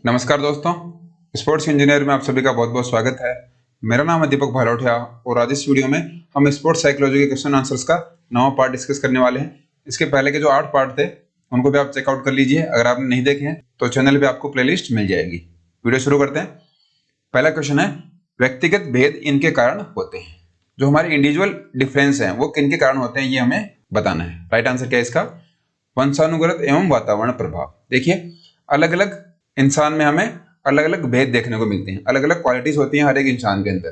नमस्कार दोस्तों, sports engineer में आप सभी का बहुत बहुत स्वागत है। मेरा नाम है दीपक भालोठिया और आज इस वीडियो में हम स्पोर्ट्स साइकोलॉजी के क्वेश्चन आंसर्स का 9वां पार्ट डिस्कस करने वाले हैं। इसके पहले के जो 8 पार्ट थे उनको भी आप चेकआउट कर लीजिए। अगर आपने नहीं देखे हैं तो चैनल पे आपको प्लेलिस्ट मिल जाएगी। वीडियो शुरू करते हैं। पहला क्वेश्चन है, व्यक्तिगत भेद इनके कारण होते हैं। जो हमारे इंडिविजुअल डिफरेंस हैं वो किन के कारण होते हैं ये हमें बताना है। राइट आंसर क्या है इसका? वंशानुगत एवं वातावरण प्रभाव। देखिए, अलग अलग इंसान में हमें अलग अलग भेद देखने को मिलते हैं, अलग अलग क्वालिटीज होती हैं हर एक इंसान के अंदर,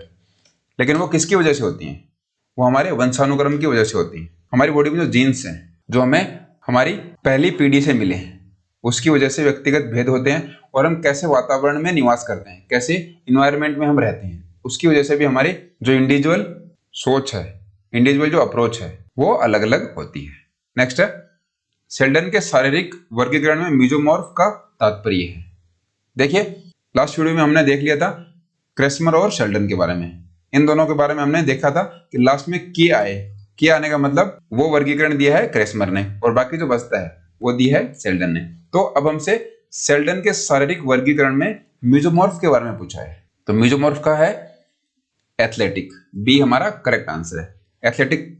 लेकिन वो किसकी वजह से होती हैं? वो हमारे वंशानुक्रम की वजह से होती हैं। हमारी बॉडी में जो जीन्स हैं जो हमें हमारी पहली पीढ़ी से मिले हैं उसकी वजह से व्यक्तिगत भेद होते हैं, और हम कैसे वातावरण में निवास करते हैं, कैसे इन्वायरमेंट में हम रहते हैं, उसकी वजह से भी हमारी जो इंडिविजुअल सोच है, इंडिविजुअल जो अप्रोच है वो अलग अलग होती है। नेक्स्ट है, शेल्डन के शारीरिक वर्गीकरण में मीजोमॉर्फ का तात्पर्य है। देखिए, लास्ट वीडियो में हमने देख लिया था क्रेस्मर और शेल्डन के बारे में। इन दोनों के बारे में हमने देखा था कि लास्ट में के आने का मतलब वो वर्गीकरण दिया है क्रेस्मर ने और बाकी जो बचता है वो दिया है शेल्डन ने। तो अब हमसे शेल्डन के शारीरिक वर्गीकरण में मीजोमॉर्फ के बारे में पूछा है। तो मीजोमॉर्फ का है एथलेटिक, बी हमारा करेक्ट आंसर है। एथलेटिक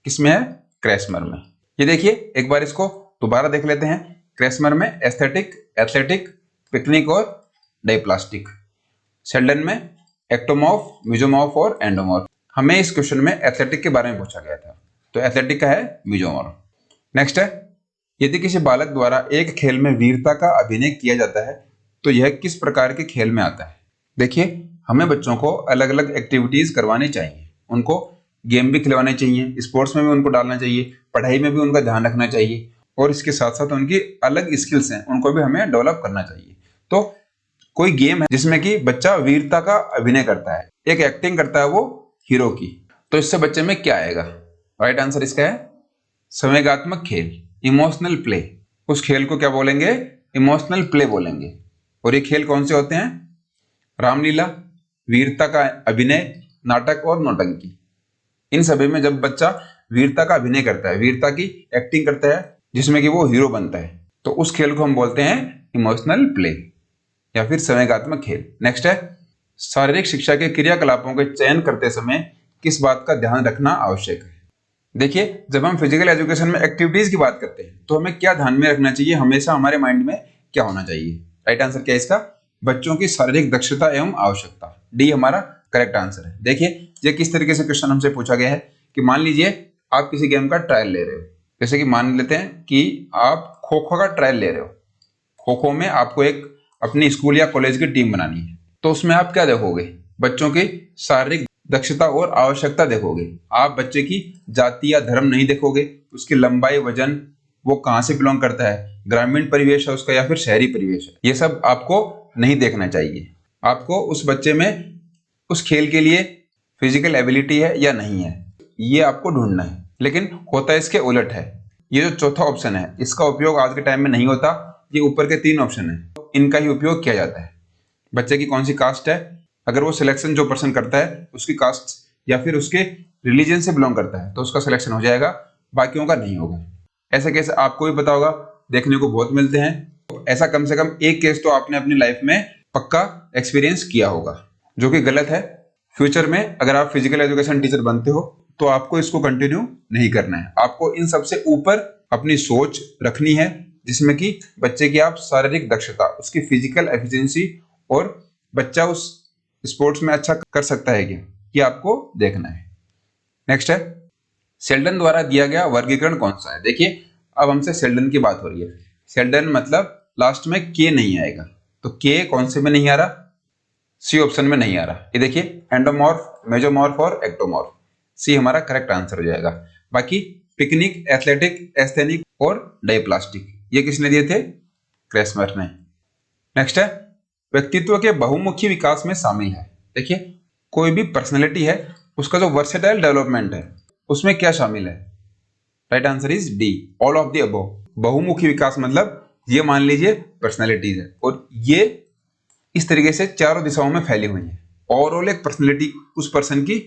किसमें है? क्रेस्मर में। ये देखिए, एक बार इसको दोबारा देख लेते हैं। क्रेस्मर में एस्थेटिक, एथलेटिक, पिकनिक और डाइप्लास्टिक। शेल्डन में एक्टोमॉर्फ, मीजोमॉर्फ और एंडोमॉर्फ। हमें इस क्वेश्चन में एथलेटिक के बारे में पूछा गया था, तो एथलेटिक का है मीजोमॉर्फ। नेक्स्ट है, यदि किसी बालक द्वारा एक खेल में वीरता का अभिनय किया जाता है तो यह किस प्रकार के खेल में आता है? देखिए, हमें बच्चों को अलग अलग एक्टिविटीज करवानी चाहिए, उनको गेम भी खिलवाने चाहिए, स्पोर्ट्स में भी उनको डालना चाहिए, पढ़ाई में भी उनका ध्यान रखना चाहिए, और इसके साथ साथ उनकी अलग स्किल्स हैं उनको भी हमें डेवलप करना चाहिए। तो कोई गेम है जिसमें कि बच्चा वीरता का अभिनय करता है, एक एक्टिंग करता है वो हीरो की, तो इससे बच्चे में क्या आएगा? राइट आंसर इसका है संवेगात्मक खेल, इमोशनल प्ले। उस खेल को क्या बोलेंगे? इमोशनल प्ले बोलेंगे। और ये खेल कौन से होते हैं? रामलीला, वीरता का अभिनय, नाटक और नौटंकी। इन सभी में जब बच्चा वीरता का अभिनय करता है, वीरता की एक्टिंग करता है जिसमें कि वो हीरो बनता है, तो उस खेल को हम बोलते हैं इमोशनल प्ले या फिर संवेगात्मक खेल। नेक्स्ट है, शारीरिक शिक्षा के क्रियाकलापों के चयन करते समय किस बात का ध्यान रखना आवश्यक है? देखिए, जब हम फिजिकल एजुकेशन में एक्टिविटीज की बात करते हैं तो हमें क्या ध्यान में रखना चाहिए? हमेशा हमारे माइंड में क्या होना चाहिए? राइट आंसर क्या है इसका? बच्चों की शारीरिक दक्षता एवं आवश्यकता, डी हमारा करेक्ट आंसर है। देखिए, ये किस तरीके से क्वेश्चन हमसे पूछा गया है कि मान लीजिए आप किसी गेम का ट्रायल ले रहे हो। जैसे कि मान लेते हैं कि आप खो खो का ट्रायल ले रहे हो। खो खो में आपको एक अपनी स्कूल या कॉलेज की टीम बनानी है, तो उसमें आप क्या देखोगे? बच्चों की शारीरिक दक्षता और आवश्यकता देखोगे। आप बच्चे की जाति या धर्म नहीं देखोगे, उसकी लंबाई, वजन, वो कहाँ से बिलोंग करता है, ग्रामीण परिवेश है उसका या फिर शहरी परिवेश है, ये सब आपको नहीं देखना चाहिए। आपको उस बच्चे में उस खेल के लिए फिजिकल एबिलिटी है या नहीं है, ये आपको ढूंढना है। लेकिन होता इसके उलट है। ये जो चौथा ऑप्शन है इसका उपयोग आज के टाइम में नहीं होता। ये ऊपर के 3 ऑप्शन है इनका ही उपयोग किया जाता है। बच्चे की कौन सी कास्ट है, अगर वो सिलेक्शन जो पर्सन करता है उसकी कास्ट या फिर उसके रिलीजन से बिलोंग करता है तो उसका सिलेक्शन हो जाएगा, बाकियों का नहीं होगा। ऐसे केस आपको भी पता होगा, देखने को बहुत मिलते हैं। तो ऐसा कम से कम एक केस तो आपने अपनी लाइफ में पक्का एक्सपीरियंस किया होगा, जो कि गलत है। फ्यूचर में अगर आप फिजिकल एजुकेशन टीचर बनते हो तो आपको इसको कंटिन्यू नहीं करना है। आपको इन सबसे ऊपर अपनी सोच रखनी है जिसमें कि बच्चे की आप शारीरिक दक्षता, उसकी फिजिकल एफिशिएंसी और बच्चा उस स्पोर्ट्स में अच्छा कर सकता है क्या, ये आपको देखना है। नेक्स्ट है, शेल्डन द्वारा दिया गया वर्गीकरण कौन सा है? देखिए, अब हमसे शेल्डन की बात हो रही है। शेल्डन मतलब लास्ट में के नहीं आएगा, तो के कौन से में नहीं आ रहा? सी ऑप्शन में नहीं आ रहा। ये देखिए, एंडोमॉर्फ, मेजोमॉर्फ और एक्टोमॉर्फ, सी हमारा करेक्ट आंसर हो जाएगा। बाकी पिकनिक, एथलेटिक, एस्थेनिक और डाइप्लास्टिक ये किसने दिए थे? क्रेस्मर ने। नेक्स्ट है, व्यक्तित्व के बहुमुखी विकास में शामिल है। देखिए, कोई भी पर्सनैलिटी है उसका जो वर्सेटाइल डेवलपमेंट है उसमें क्या शामिल है? Right answer is D, all of the above. बहुमुखी विकास मतलब ये मान लीजिए पर्सनैलिटीज है और ये इस तरीके से चारों दिशाओं में फैली हुई है। ओवरऑल एक पर्सनैलिटी उस पर्सन की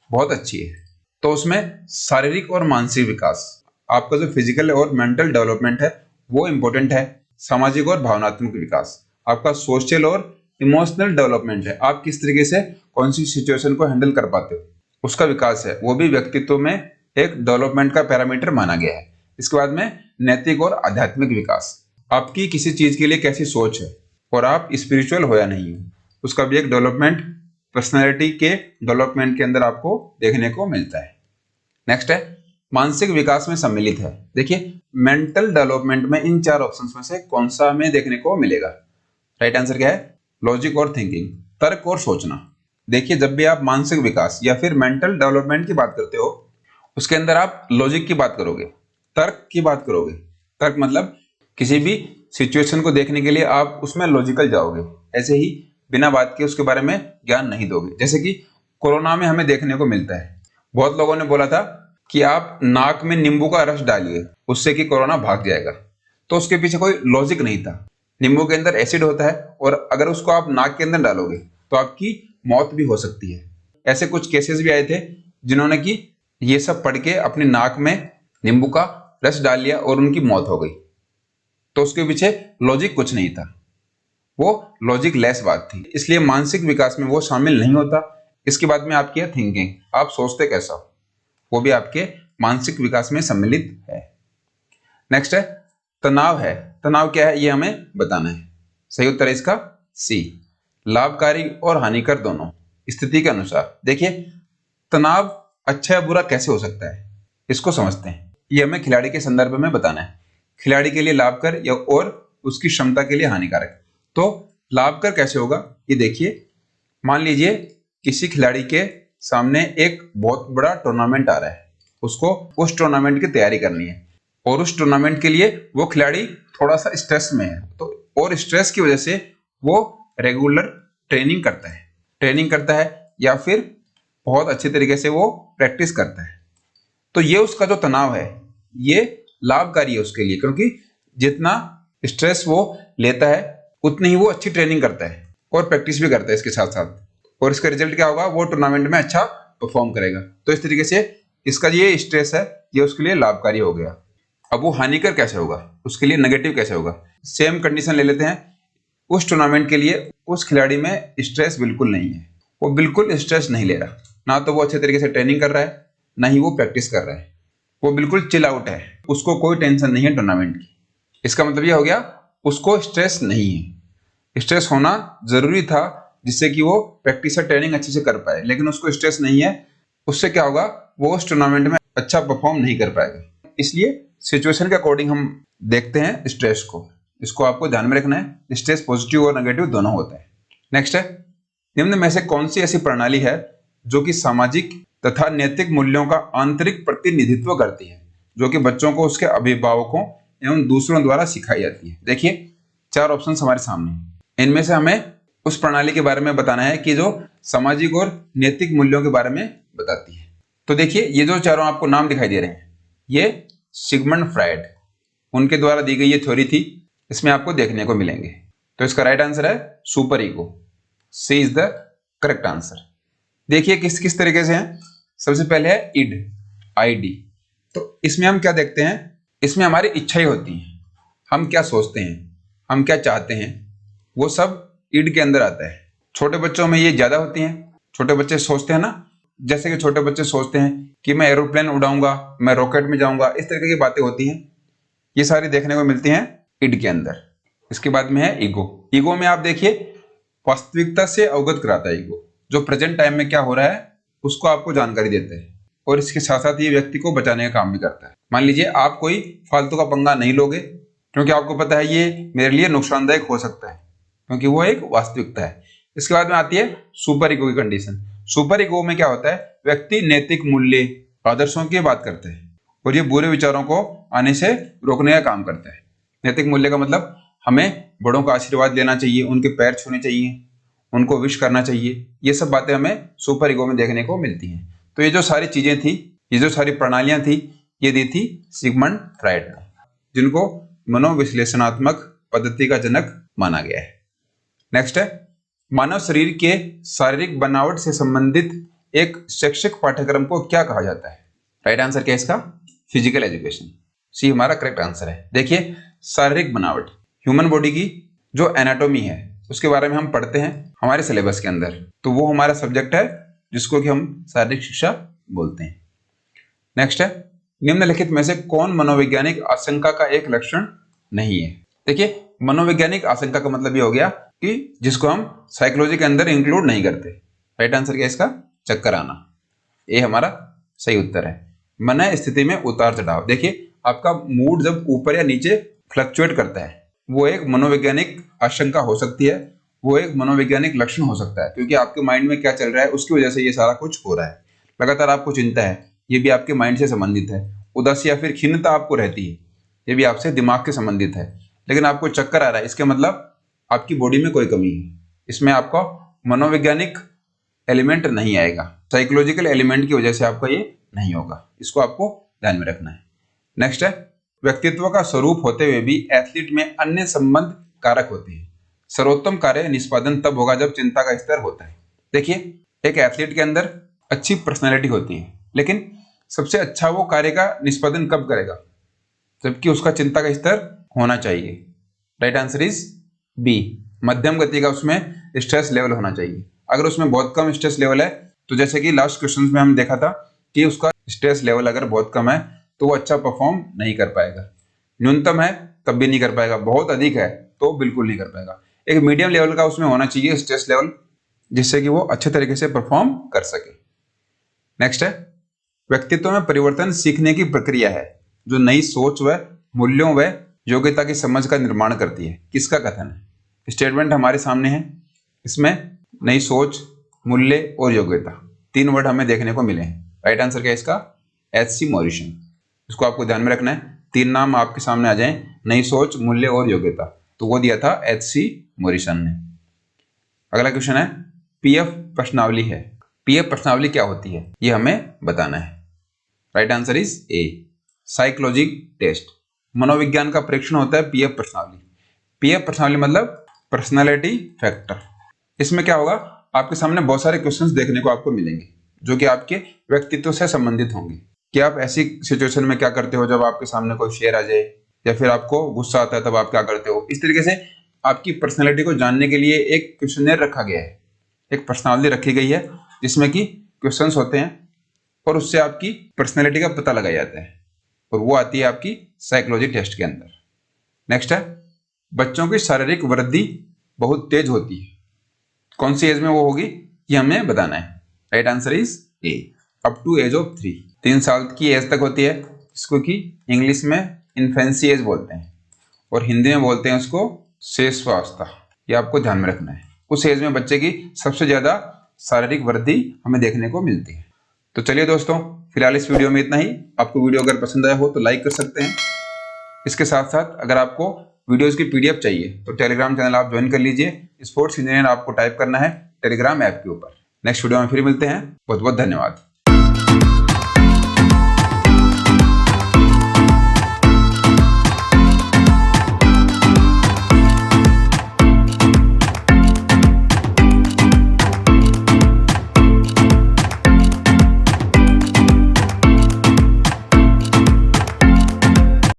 बहुत अच्छी है, तो उसमें शारीरिक और मानसिक विकास, आपका जो फिजिकल और मेंटल डेवलपमेंट है वो इंपॉर्टेंट है। सामाजिक और भावनात्मक विकास, आपका सोशल और इमोशनल डेवलपमेंट है, आप किस तरीके से कौन सी सिचुएशन को हैंडल कर पाते हो, उसका विकास है, वो भी व्यक्तित्व में एक डेवलपमेंट का पैरामीटर माना गया है। इसके बाद में नैतिक और आध्यात्मिक विकास, आपकी किसी चीज के लिए कैसी सोच है और आप स्पिरिचुअल हो या नहीं हो, उसका भी एक डेवलपमेंट पर्सनैलिटी के डेवलपमेंट के अंदर आपको देखने को मिलता है। नेक्स्ट है मानसिक विकास में सम्मिलित है। देखिए मेंटल डेवलपमेंट में इन चार ऑप्शंस में से कौन सा हमें देखने को मिलेगा? राइट आंसर क्या है? लॉजिक और थिंकिंग, तर्क और सोचना। देखिए जब भी आप मानसिक विकास या फिर मेंटल डेवलपमेंट की बात करते हो, उसके अंदर आप लॉजिक की बात करोगे, तर्क की बात करोगे। तर्क मतलब किसी भी सिचुएशन को देखने के लिए आप उसमें लॉजिकल जाओगे, ऐसे ही बिना बात के उसके बारे में ज्ञान नहीं दोगे। जैसे कि कोरोना में हमें देखने को मिलता है, बहुत लोगों ने बोला था कि आप नाक में नींबू का रस डालिए, उससे कि कोरोना भाग जाएगा। तो उसके पीछे कोई लॉजिक नहीं था। नींबू के अंदर एसिड होता है और अगर उसको आप नाक के अंदर डालोगे तो आपकी मौत भी हो सकती है। ऐसे कुछ केसेस भी आए थे जिन्होंने कि ये सब पढ़ के अपनी नाक में नींबू का रस डाल लिया और उनकी मौत हो गई। तो उसके पीछे लॉजिक कुछ नहीं था, वो लॉजिक लेस बात थी, इसलिए मानसिक विकास में वो शामिल नहीं होता। इसके बाद में आपकी है थिंकिंग, आप सोचते कैसा हो, वो भी आपके मानसिक विकास में सम्मिलित है। नेक्स्ट है तनाव है। तनाव क्या है ये हमें बताना है। सही उत्तर है इसका सी, लाभकारी और हानिकर दोनों स्थिति के अनुसार। देखिए तनाव अच्छा या बुरा कैसे हो सकता है, इसको समझते हैं। ये हमें खिलाड़ी के संदर्भ में बताना है, खिलाड़ी के लिए लाभकर या और उसकी क्षमता के लिए हानिकारक। तो लाभकर कैसे होगा ये देखिए, मान लीजिए किसी खिलाड़ी के सामने एक बहुत बड़ा टूर्नामेंट आ रहा है, उसको उस टूर्नामेंट की तैयारी करनी है और उस टूर्नामेंट के लिए वो खिलाड़ी थोड़ा सा स्ट्रेस में है, तो और स्ट्रेस की वजह से वो रेगुलर ट्रेनिंग करता है या फिर बहुत अच्छे तरीके से वो प्रैक्टिस करता है। तो ये उसका जो तनाव है ये लाभकारी है उसके लिए, क्योंकि जितना स्ट्रेस वो लेता है उतनी ही वो अच्छी ट्रेनिंग करता है और प्रैक्टिस भी करता है इसके साथ साथ, और इसका रिजल्ट क्या होगा, वो टूर्नामेंट में अच्छा परफॉर्म करेगा। तो इस तरीके से इसका ये स्ट्रेस है ये उसके लिए लाभकारी हो गया। अब वो हानिकर कैसे होगा, उसके लिए नेगेटिव कैसे होगा? सेम कंडीशन ले लेते हैं, उस टूर्नामेंट के लिए उस खिलाड़ी में स्ट्रेस बिल्कुल नहीं है, वो बिल्कुल स्ट्रेस नहीं ले रहा, ना तो वो अच्छे तरीके से ट्रेनिंग कर रहा है ना ही वो प्रैक्टिस कर रहा है, वो बिल्कुल चिल आउट है, उसको कोई टेंशन नहीं है टूर्नामेंट की। इसका मतलब ये हो गया उसको स्ट्रेस नहीं है। स्ट्रेस होना जरूरी था जिससे कि वो प्रैक्टिस और ट्रेनिंग अच्छे से कर पाए, लेकिन उसको स्ट्रेस नहीं है, उससे क्या होगा, वो उस टूर्नामेंट में अच्छा परफॉर्म नहीं कर पाएगा। इसलिए सिचुएशन के अकॉर्डिंग हम देखते हैं स्ट्रेस को, इसको आपको ध्यान में रखना है। स्ट्रेस पॉजिटिव और नेगेटिव दोनों होता है। नेक्स्ट है निम्न में से कौन सी ऐसी प्रणाली है जो कि सामाजिक तथा नैतिक मूल्यों का आंतरिक प्रतिनिधित्व करती है, जो कि बच्चों को उसके अभिभावकों एवं दूसरों द्वारा सिखाई जाती है। देखिए चार ऑप्शंस हमारे सामने, इनमें से हमें उस प्रणाली के बारे में बताना है कि जो सामाजिक और नैतिक मूल्यों के बारे में बताती है। तो देखिए ये जो चारों आपको नाम दिखाई दे रहे हैं ये सिगमंड फ्रायड उनके द्वारा दी गई ये थ्योरी थी, इसमें आपको देखने को मिलेंगे। तो इसका राइट आंसर है super ego, C is the correct answer. देखिए किस किस तरीके से हैं। सबसे पहले है इड, आईडी। तो इसमें हम क्या देखते हैं, इसमें हमारी इच्छाएं होती हैं, हम क्या सोचते हैं, हम क्या चाहते हैं, वो सब इड के अंदर आता है। छोटे बच्चों में ये ज्यादा होती हैं, छोटे बच्चे सोचते हैं ना, जैसे कि छोटे बच्चे सोचते हैं कि मैं एरोप्लेन उड़ाऊंगा, मैं रॉकेट में जाऊंगा, इस तरीके की बातें होती हैं, ये सारी देखने को मिलती हैं इड के अंदर। इसके बाद में है ईगो। ईगो में आप देखिए वास्तविकता से अवगत कराता है ईगो, जो प्रेजेंट टाइम में क्या हो रहा है उसको आपको जानकारी देता है, और इसके साथ साथ ये व्यक्ति को बचाने का काम भी करता है। मान लीजिए आप कोई फालतू का पंगा नहीं लोगे क्योंकि आपको पता है ये मेरे लिए नुकसानदायक हो सकता है, क्योंकि वो एक वास्तविकता है। इसके बाद में आती है सुपर ईगो की कंडीशन। सुपर ईगो में क्या होता है, व्यक्ति नैतिक मूल्य आदर्शों की बात करते हैं और ये बुरे विचारों को आने से रोकने का काम करता है। नैतिक मूल्य का मतलब हमें बड़ों का आशीर्वाद लेना चाहिए, उनके पैर छूने चाहिए, उनको विश करना चाहिए, ये सब बातें हमें सुपर ईगो में देखने को मिलती हैं। तो ये जो सारी चीजें थी, ये जो सारी प्रणालियां थी, ये दी थी सिगमंड फ्रायड ने, जिनको मनोविश्लेषणात्मक पद्धति का जनक माना गया है। नेक्स्ट है मानव शरीर के शारीरिक बनावट से संबंधित एक शैक्षिक पाठ्यक्रम को क्या कहा जाता है? राइट आंसर क्या है इसका? फिजिकल एजुकेशन, सी हमारा करेक्ट आंसर है। देखिए शारीरिक बनावट, ह्यूमन बॉडी की जो एनाटॉमी है उसके बारे में हम पढ़ते हैं हमारे सिलेबस के अंदर, तो वो हमारा सब्जेक्ट है जिसको कि हम शारीरिक शिक्षा बोलते हैं। नेक्स्ट है, निम्नलिखित में से कौन मनोवैज्ञानिक आशंका का एक लक्षण नहीं है। देखिए, मनोवैज्ञानिक आशंका का मतलब ये हो गया कि जिसको हम साइकोलॉजी के अंदर इंक्लूड नहीं करते। राइट आंसर क्या है इसका? चक्कर आना। ये हमारा सही उत्तर है। मन स्थिति में उतार चढ़ाव। देखिए, आपका मूड जब ऊपर या नीचे फ्लक्चुएट करता है, वो एक मनोवैज्ञानिक आशंका हो सकती है, वो एक मनोवैज्ञानिक लक्षण हो सकता है, क्योंकि आपके माइंड में क्या चल रहा है उसकी वजह से ये सारा कुछ हो रहा है। लगातार आपको चिंता है, ये भी आपके माइंड से संबंधित है। उदासी या फिर खिन्नता आपको रहती है, ये भी आपसे दिमाग के संबंधित है। लेकिन आपको चक्कर आ रहा है, इसके मतलब आपकी बॉडी में कोई कमी है। इसमें आपका मनोवैज्ञानिक एलिमेंट नहीं आएगा, साइकोलॉजिकल एलिमेंट की वजह से आपका ये नहीं होगा। इसको आपको ध्यान में रखना है। नेक्स्ट है, व्यक्तित्व का स्वरूप होते हुए भी एथलीट में अन्य संबंध कारक होते हैं। सर्वोत्तम कार्य निष्पादन तब होगा जब चिंता का स्तर होता है। देखिए, एक एथलीट के अंदर अच्छी पर्सनैलिटी होती है, लेकिन सबसे अच्छा वो कार्य का निष्पादन कब करेगा? जबकि उसका चिंता का स्तर होना चाहिए। राइट आंसर इज बी, मध्यम गति का उसमें स्ट्रेस लेवल होना चाहिए। अगर उसमें बहुत कम स्ट्रेस लेवल है, तो जैसे कि लास्ट क्वेश्चन में हम देखा था कि उसका स्ट्रेस लेवल अगर बहुत कम है तो वो अच्छा परफॉर्म नहीं कर पाएगा। न्यूनतम है तब भी नहीं कर पाएगा, बहुत अधिक है तो बिल्कुल नहीं कर पाएगा। एक मीडियम लेवल का उसमें होना चाहिए स्ट्रेस लेवल, जिससे कि वो अच्छे तरीके से परफॉर्म कर सके। नेक्स्ट है, व्यक्तित्व में परिवर्तन सीखने की प्रक्रिया है जो नई सोच व मूल्यों व योग्यता की समझ का निर्माण करती है। किसका कथन है? स्टेटमेंट हमारे सामने है, इसमें नई सोच, मूल्य और योग्यता, तीन वर्ड हमें देखने को मिले हैं। राइट आंसर क्या है इसका? एच.सी. मॉरिसन। इसको आपको ध्यान में रखना है। तीन नाम आपके सामने आ जाएं, नई सोच, मूल्य और योग्यता, तो वो दिया था एच.सी. मॉरिसन ने। अगला क्वेश्चन है, पीएफ प्रश्नावली है। पीएफ प्रश्नावली क्या होती है ये हमें बताना है। Right answer is A, psychologic test. मनोविज्ञान का परीक्षण होता है पीएफ प्रश्नावली। पीएफ प्रश्नावली मतलब पर्सनालिटी फैक्टर। इसमें क्या होगा, आपके सामने बहुत सारे क्वेश्चंस देखने को आपको मिलेंगे जो कि आपके व्यक्तित्व से संबंधित होंगे कि आप ऐसी सिचुएशन में क्या करते हो जब आपके सामने कोई शेर आ जाए, या फिर आपको गुस्सा आता है तब आप क्या करते हो। इस तरीके से आपकी पर्सनैलिटी को जानने के लिए एक क्वेश्चनर रखा गया है, एक प्रश्नावली रखी गई है जिसमें कि क्वेश्चंस होते हैं और उससे आपकी पर्सनैलिटी का पता लगाया जाता है, और वो आती है आपकी साइकोलॉजी टेस्ट के अंदर। नेक्स्ट है, बच्चों की शारीरिक वृद्धि बहुत तेज होती है। कौन सी एज में वो होगी ये हमें बताना है। Right answer is A, up to age of 3, 3 साल की एज तक होती है, जिसको कि इंग्लिश में इन्फेंसी एज बोलते हैं और हिंदी में बोलते हैं उसको शेषवावस्था। ये आपको ध्यान में रखना है। उस एज में बच्चे की सबसे ज्यादा शारीरिक वृद्धि हमें देखने को मिलती है। तो चलिए दोस्तों, फिलहाल इस वीडियो में इतना ही। आपको वीडियो अगर पसंद आया हो तो लाइक कर सकते हैं। इसके साथ साथ अगर आपको वीडियोस की पीडीएफ चाहिए तो टेलीग्राम चैनल आप ज्वाइन कर लीजिए। स्पोर्ट्स इंजीनियर आपको टाइप करना है टेलीग्राम ऐप के ऊपर। नेक्स्ट वीडियो में फिर मिलते हैं। बहुत बहुत धन्यवाद।